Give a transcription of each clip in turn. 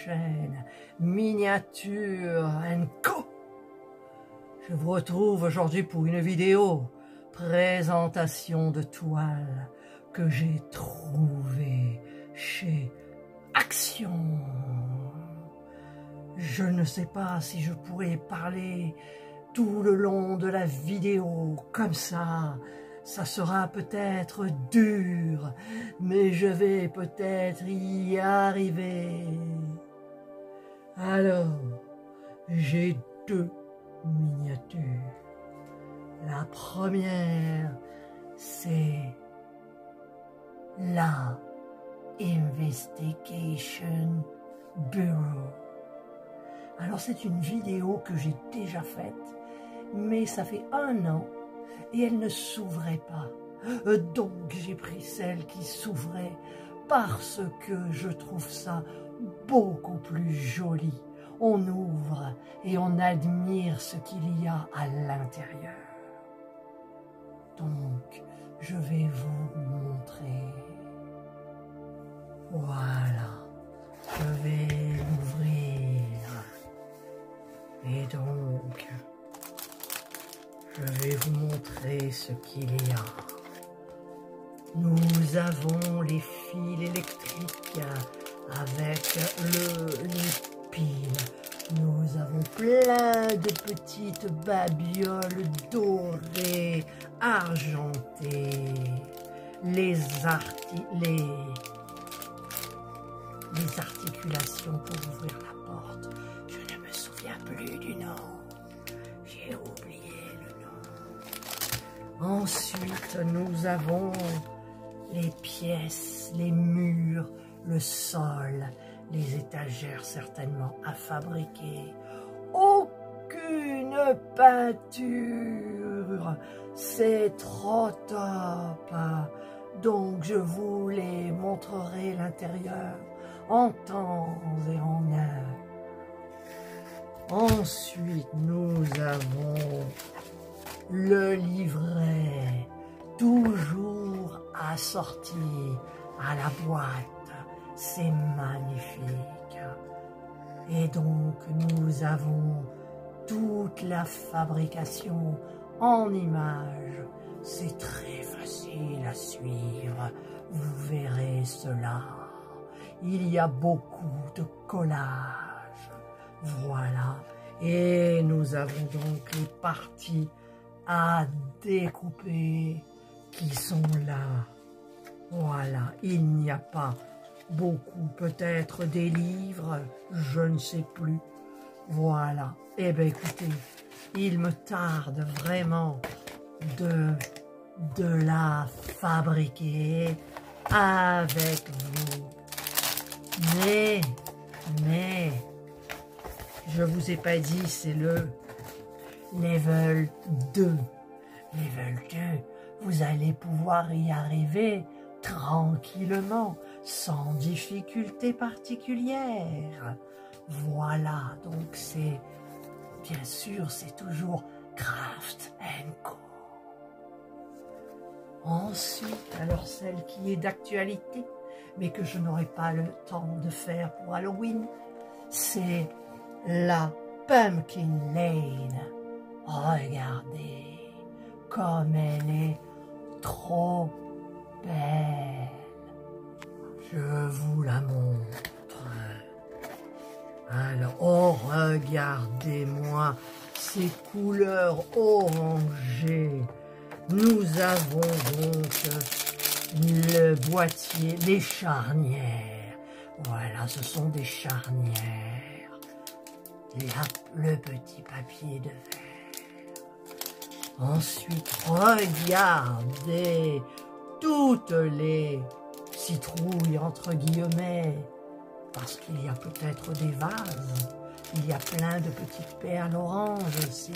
chaîne Miniature Co. Je vous retrouve aujourd'hui pour une vidéo présentation de toiles que j'ai trouvées chez Action. Je ne sais pas si je pourrais parler tout le long de la vidéo comme ça. Ça sera peut-être dur, mais je vais peut-être y arriver. Alors, j'ai deux miniatures. La première, c'est la Investigation Bureau. Alors c'est une vidéo que j'ai déjà faite, mais ça fait 1 an et elle ne s'ouvrait pas. Donc j'ai pris celle qui s'ouvrait parce que je trouve ça beaucoup plus joli. On ouvre et on admire ce qu'il y a à l'intérieur. Donc je vais vous montrer. Voilà, je vais l'ouvrir. Et donc, je vais vous montrer ce qu'il y a. Nous avons les fils électriques avec les piles. Nous avons plein de petites babioles dorées, argentées. Les articulations pour ouvrir la porte. Je ne me souviens plus du nom. J'ai oublié le nom. Ensuite, nous avons les pièces, les murs, le sol, les étagères certainement à fabriquer. Aucune peinture. C'est trop top. Donc, je vous les montrerai l'intérieur en temps et en heure. Ensuite, nous avons le livret, toujours assorti à la boîte. C'est magnifique. Et donc, nous avons toute la fabrication en images. C'est très facile à suivre. Vous verrez cela. Il y a beaucoup de collages. Voilà. Et nous avons donc les parties à découper qui sont là. Voilà. Il n'y a pas beaucoup, peut-être des livres, je ne sais plus. Voilà. Eh bien, écoutez, il me tarde vraiment de la fabriquer avec vous. Mais, je vous ai pas dit, c'est le level 2. Level 2, vous allez pouvoir y arriver tranquillement, sans difficulté particulière. Voilà, donc c'est, bien sûr, c'est toujours Craft & Co. Ensuite, alors celle qui est d'actualité, mais que je n'aurai pas le temps de faire pour Halloween, c'est la Pumpkin Lane. Regardez comme elle est trop belle. Je vous la montre. Alors, oh, regardez-moi ces couleurs orangées. Nous avons donc le boîtier, les charnières. Voilà, ce sont des charnières. Le petit papier de verre. Ensuite, regardez toutes les citrouilles, entre guillemets, parce qu'il y a peut-être des vases. Il y a plein de petites perles oranges aussi.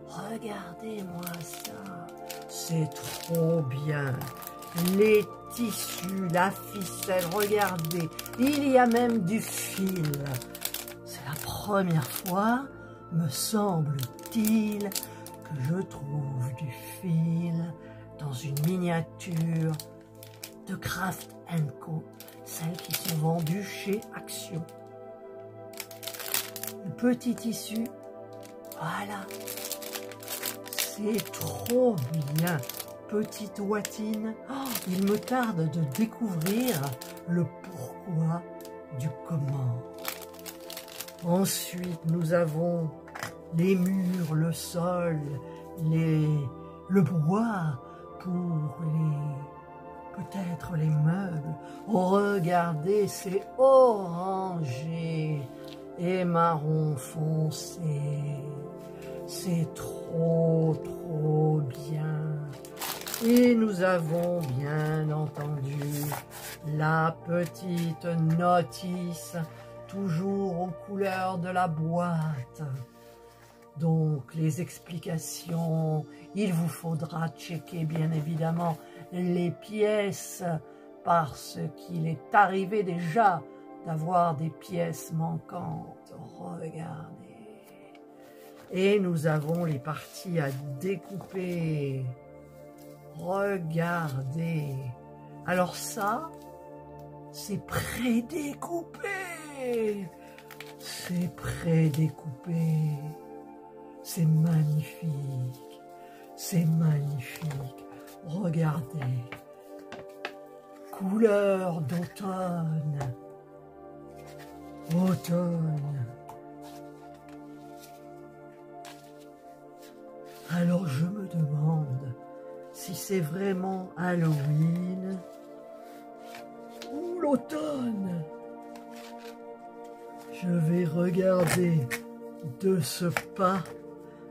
Regardez-moi ça. C'est trop bien. Les tissus, la ficelle, regardez. Il y a même du fil. C'est la première fois, me semble-t-il, que je trouve du fil dans une miniature de Craft & Co. Celles qui sont vendues chez Action. petit tissu. Voilà. C'est trop bien. Petite ouatine. Oh, il me tarde de découvrir le pourquoi du comment. Ensuite, nous avons les murs, le sol, le bois pour peut-être les meubles. Regardez, c'est orangé et marron foncé. C'est trop bien. Et nous avons bien entendu la petite notice, toujours aux couleurs de la boîte. Donc, les explications, il vous faudra checker bien évidemment les pièces parce qu'il est arrivé déjà d'avoir des pièces manquantes. Regardez. Et nous avons les parties à découper. Regardez. Alors ça, c'est pré-découpé. C'est pré-découpé. C'est magnifique. C'est magnifique. Regardez. Couleur d'automne. Automne. Alors je me demande si c'est vraiment Halloween ou l'automne. Je vais regarder de ce pas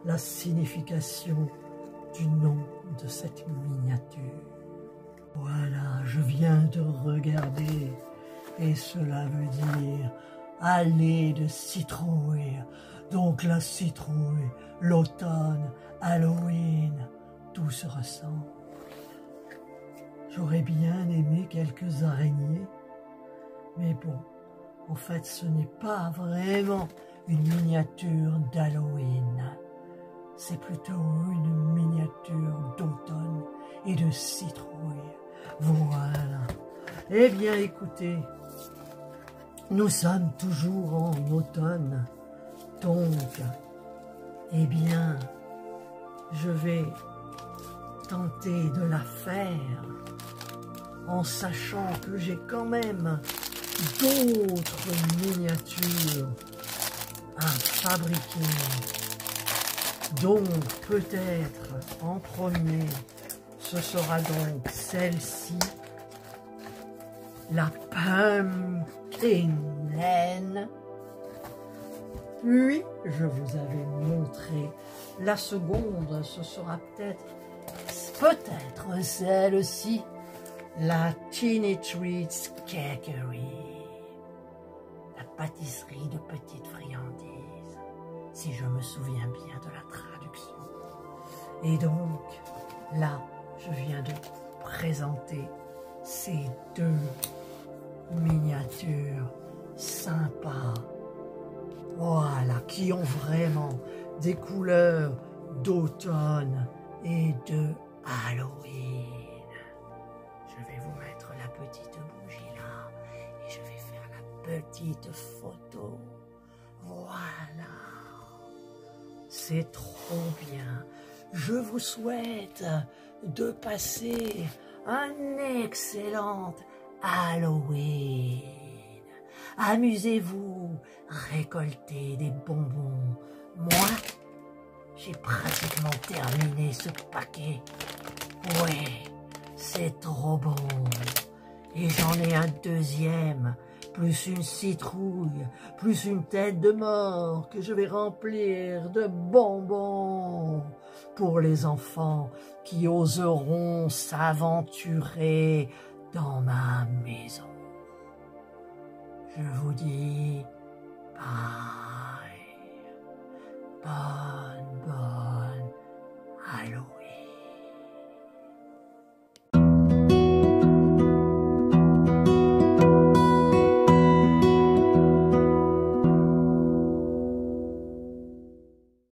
la signification du nom de cette miniature. Voilà, je viens de regarder et cela veut dire allée de citrouille. Donc la citrouille, l'automne, Halloween, tout se ressemble. J'aurais bien aimé quelques araignées, mais bon, en fait ce n'est pas vraiment une miniature d'Halloween. C'est plutôt une miniature d'automne et de citrouille. Voilà. Eh bien écoutez, nous sommes toujours en automne. Donc, eh bien, je vais tenter de la faire en sachant que j'ai quand même d'autres miniatures à fabriquer. Donc, peut-être en premier, ce sera donc celle-ci, la pumpkin laine. Puis, je vous avais montré la seconde, ce sera peut-être celle-ci, la Teeny Treats Cakery, la pâtisserie de petites friandises, si je me souviens bien de la traduction. Et donc, là, je viens de présenter ces deux miniatures sympas. Voilà, qui ont vraiment des couleurs d'automne et de Halloween. Je vais vous mettre la petite bougie là et je vais faire la petite photo. Voilà. C'est trop bien. Je vous souhaite de passer un excellent Halloween. Amusez-vous, récoltez des bonbons. Moi, j'ai pratiquement terminé ce paquet. Ouais, c'est trop bon. Et j'en ai un deuxième, plus une citrouille, plus une tête de mort que je vais remplir de bonbons pour les enfants qui oseront s'aventurer dans ma maison. Je vous dis bye, bye.